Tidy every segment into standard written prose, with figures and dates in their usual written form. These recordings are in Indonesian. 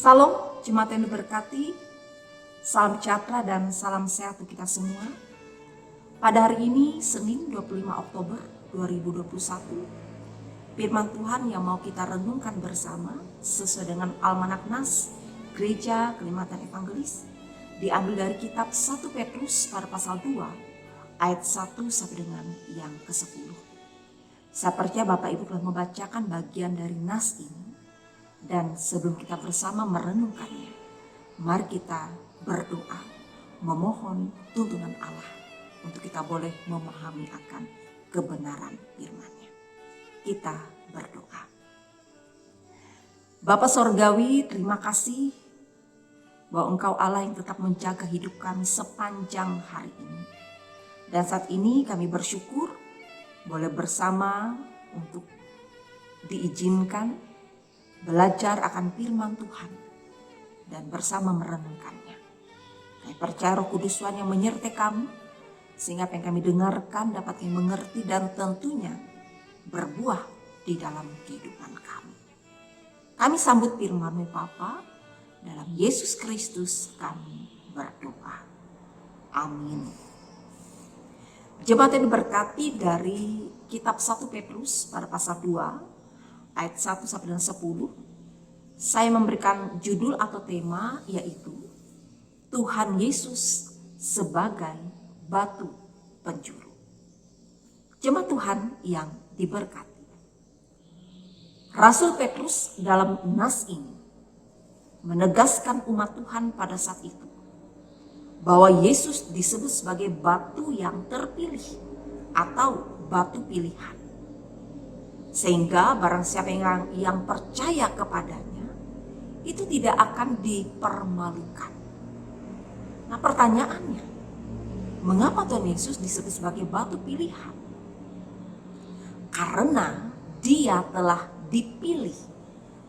Salam, jemaat yang diberkati, salam sejahtera dan salam sehat untuk kita semua. Pada hari ini, Senin 25 Oktober 2021, firman Tuhan yang mau kita renungkan bersama sesuai dengan Almanak Nas, Gereja Kelimatan Evangelis, diambil dari kitab 1 Petrus pada pasal 2, ayat 1 sampai dengan yang ke-10. Saya percaya Bapak Ibu telah membacakan bagian dari Nas ini. Dan sebelum kita bersama merenungkannya, mari kita berdoa, memohon tuntunan Allah untuk kita boleh memahami akan kebenaran firman-Nya. Kita berdoa. Bapa Sorgawi, terima kasih bahwa Engkau Allah yang tetap menjaga hidup kami sepanjang hari ini. Dan saat ini kami bersyukur boleh bersama untuk diizinkan belajar akan firman Tuhan dan bersama merenungkannya. Kami percaya Roh Kudus Tuhan yang menyertai kami sehingga apa yang kami dengarkan dapat kami mengerti dan tentunya berbuah di dalam kehidupan kami. Kami sambut firman-Mu Bapa, dalam Yesus Kristus kami berdoa. Amin. Jemaat yang diberkati, dari kitab 1 Petrus pada pasal 2 ayat 1 sampai dengan 10, saya memberikan judul atau tema yaitu Tuhan Yesus sebagai batu penjuru. Jemaat Tuhan yang diberkati, Rasul Petrus dalam nas ini menegaskan umat Tuhan pada saat itu bahwa Yesus disebut sebagai batu yang terpilih atau batu pilihan. Sehingga barang siapa yang percaya kepadanya itu tidak akan dipermalukan. Nah pertanyaannya, mengapa Tuhan Yesus disebut sebagai batu pilihan? Karena Dia telah dipilih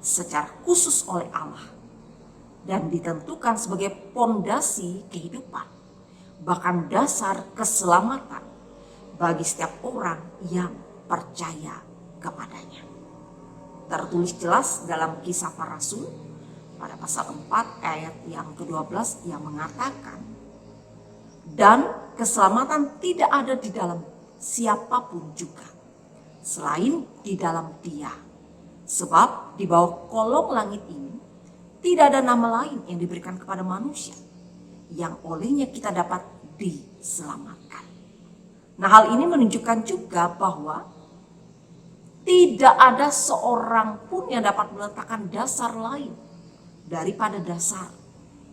secara khusus oleh Allah dan ditentukan sebagai pondasi kehidupan, bahkan dasar keselamatan bagi setiap orang yang percaya kepadanya. Tertulis jelas dalam Kisah Para Rasul pada pasal 4 ayat yang ke-12 yang mengatakan, dan keselamatan tidak ada di dalam siapapun juga selain di dalam Dia, sebab di bawah kolong langit ini tidak ada nama lain yang diberikan kepada manusia yang olehnya kita dapat diselamatkan. Nah hal ini menunjukkan juga bahwa tidak ada seorang pun yang dapat meletakkan dasar lain daripada dasar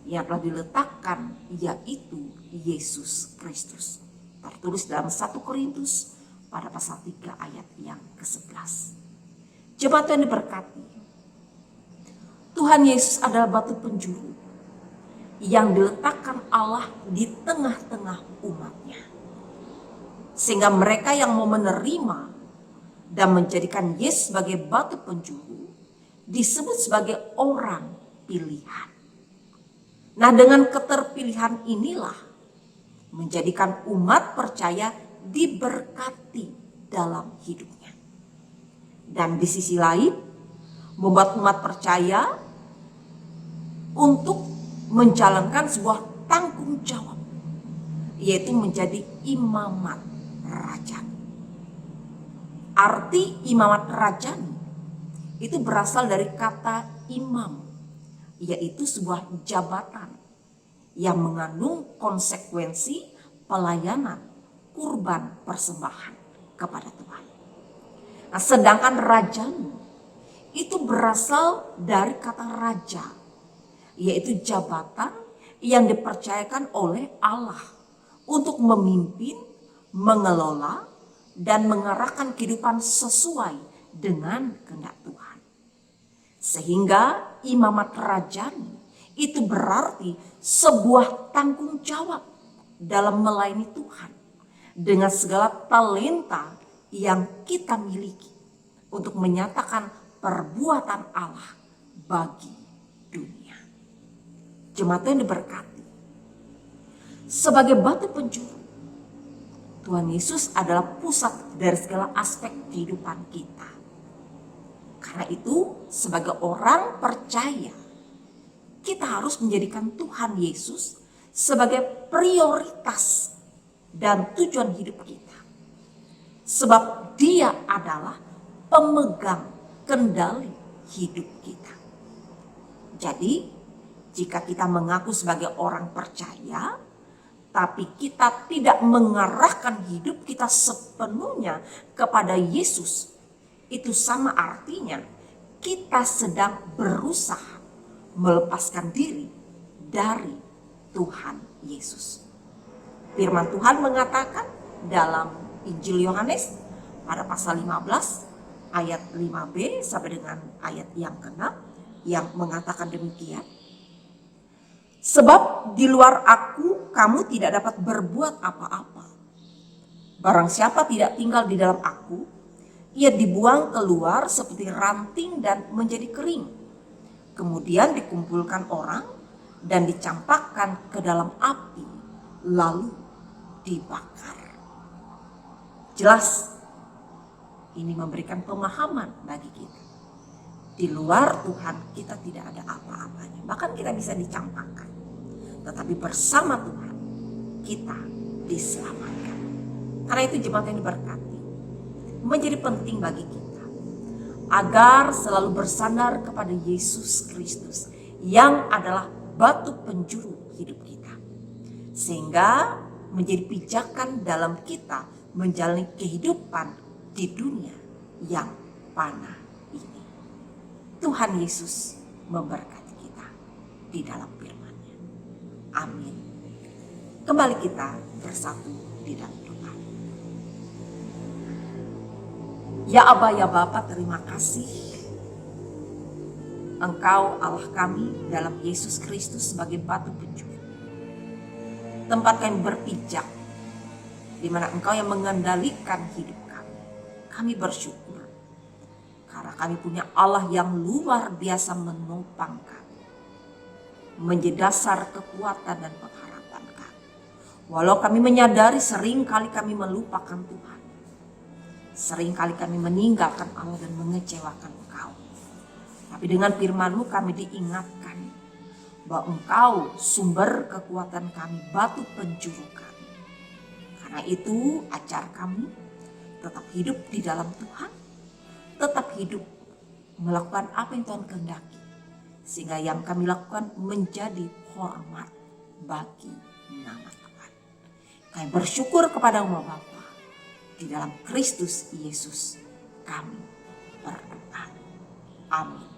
yang telah diletakkan, yaitu Yesus Kristus. Tertulis dalam 1 Korintus pada pasal 3 ayat yang ke-11. Jemaat yang diberkati, Tuhan Yesus adalah batu penjuru yang diletakkan Allah di tengah-tengah umatnya. Sehingga mereka yang mau menerima dan menjadikan Yesus sebagai batu penjuru disebut sebagai orang pilihan. Nah dengan keterpilihan inilah menjadikan umat percaya diberkati dalam hidupnya. Dan di sisi lain membuat umat percaya untuk menjalankan sebuah tanggung jawab, yaitu menjadi imamat rajani. Arti imamat rajani itu berasal dari kata imam, yaitu sebuah jabatan yang mengandung konsekuensi pelayanan, kurban persembahan kepada Tuhan. Nah, sedangkan rajani itu berasal dari kata raja, yaitu jabatan yang dipercayakan oleh Allah untuk memimpin, mengelola, dan mengarahkan kehidupan sesuai dengan kehendak Tuhan. Sehingga imamat rajani itu berarti sebuah tanggung jawab dalam melayani Tuhan dengan segala talenta yang kita miliki untuk menyatakan perbuatan Allah bagi dunia. Jemaat yang diberkati, sebagai batu penjuru, Tuhan Yesus adalah pusat dari segala aspek kehidupan kita. Karena itu, sebagai orang percaya, kita harus menjadikan Tuhan Yesus sebagai prioritas dan tujuan hidup kita. Sebab Dia adalah pemegang kendali hidup kita. Jadi, jika kita mengaku sebagai orang percaya, tapi kita tidak mengarahkan hidup kita sepenuhnya kepada Yesus, itu sama artinya kita sedang berusaha melepaskan diri dari Tuhan Yesus. Firman Tuhan mengatakan dalam Injil Yohanes pada pasal 15 ayat 5b sampai dengan ayat yang ke-6 yang mengatakan demikian. Sebab di luar aku kamu tidak dapat berbuat apa-apa. Barang siapa tidak tinggal di dalam aku, ia dibuang keluar seperti ranting dan menjadi kering. Kemudian dikumpulkan orang dan dicampakkan ke dalam api, lalu dibakar. Jelas, ini memberikan pemahaman bagi kita. Di luar Tuhan kita tidak ada apa-apanya. Bahkan kita bisa dicampakkan. Tetapi bersama Tuhan kita diselamatkan. Karena itu jemaat yang diberkati, menjadi penting bagi kita agar selalu bersandar kepada Yesus Kristus yang adalah batu penjuru hidup kita. Sehingga menjadi pijakan dalam kita menjalani kehidupan di dunia yang fana ini. Tuhan Yesus memberkati kita di dalam firman-Nya. Amin. Kembali kita bersatu di dalam doa. Ya Aba, ya Bapa, terima kasih. Engkau Allah kami dalam Yesus Kristus sebagai batu penjuru. Tempat kami berpijak, di mana Engkau yang mengendalikan hidup kami. Kami bersyukur karena kami punya Allah yang luar biasa menopang kami, menjadi dasar kekuatan dan pengharapan kami. Walau kami menyadari sering kali kami melupakan Tuhan, sering kali kami meninggalkan Allah dan mengecewakan Engkau. Tapi dengan firman-Mu kami diingatkan bahwa Engkau sumber kekuatan kami, batu penjuru kami. Karena itu ajar kami tetap hidup di dalam Tuhan, tetap hidup melakukan apa yang Tuhan kehendaki, sehingga yang kami lakukan menjadi hormat bagi nama Tuhan. Kami bersyukur kepada Allah Bapa, di dalam Kristus Yesus kami berdoa. Amin.